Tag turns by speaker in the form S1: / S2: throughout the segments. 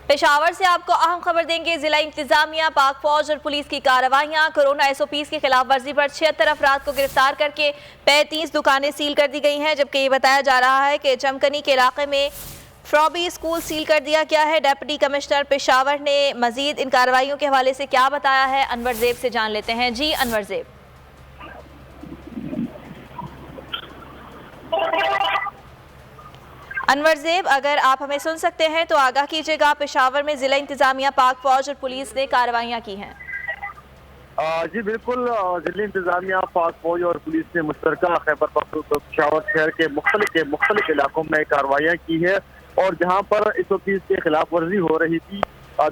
S1: पेशावर से आपको अहम खबर देंगे। जिला इंतजामिया, पाक फौज और पुलिस की कार्रवाइयां। कोरोना SOPs की खिलाफ वर्जी पर 76 अफराद को गिरफ्तार करके 35 दुकानें सील कर दी गई हैं, जबकि ये बताया जा रहा है कि चमकनी के इलाके में फ्रॉबी स्कूल सील कर दिया गया है। डिप्टी कमिश्नर पेशावर ने मजीद इन कार्रवाइयों के हवाले से क्या बताया है, अनवर ज़ेब से जान लेते हैं। जी अनवर ज़ेब। अनवर ज़ेब, अगर आप हमें सुन सकते हैं तो आगाह कीजिएगा। पेशावर में जिला इंतजामिया, पाक फौज और पुलिस ने कार्रवाइयां की हैं।
S2: जी बिल्कुल, जिला इंतजामिया, पाक फौज और पुलिस ने मुश्तरका खैबर पख्तूनख्वा पेशावर शहर के मुख्तलिफ इलाकों में कार्रवाइयां की है और जहां पर SOPs के खिलाफ वर्जी हो रही थी,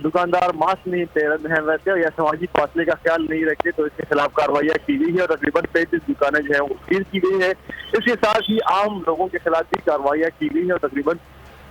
S2: दुकानदार मास्क नहीं पहन रहे थे या समाजी फासले का ख्याल नहीं रखते, तो इसके खिलाफ कार्रवाइयां की गई है और तकरीबन 35 दुकानें जो है वो सील की गई है। इसके साथ ही आम लोगों के खिलाफ भी कार्रवाइयां की गई है और तकरीबन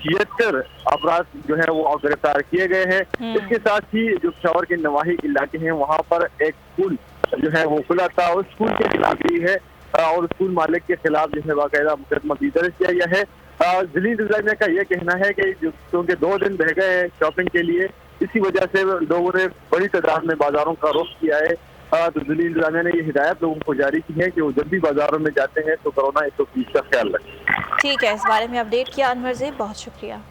S2: 76 अपराध जो है वो गिरफ्तार किए गए हैं। इसके साथ ही जो पेशावर के नवाही इलाके हैं वहाँ पर एक स्कूल जो है वो खुला था, उस स्कूल के खिलाफ भी है और स्कूल मालिक के खिलाफ जो है बाकायदा मुकदमा भी दर्ज किया गया है। जिला इंतजामिया का यह कहना है कि क्योंकि 2 दिन रह गए हैं शॉपिंग के लिए, इसी वजह से लोगों ने बड़ी तादाद में बाजारों का रुख किया है। तो जिला इंतजामिया ने ये हिदायत लोगों को जारी की है कि वो जब भी बाजारों में जाते हैं तो कोरोना SOPs का ख्याल रखें।
S1: ठीक है, इस बारे में अपडेट किया अनवर ज़ेब, बहुत शुक्रिया।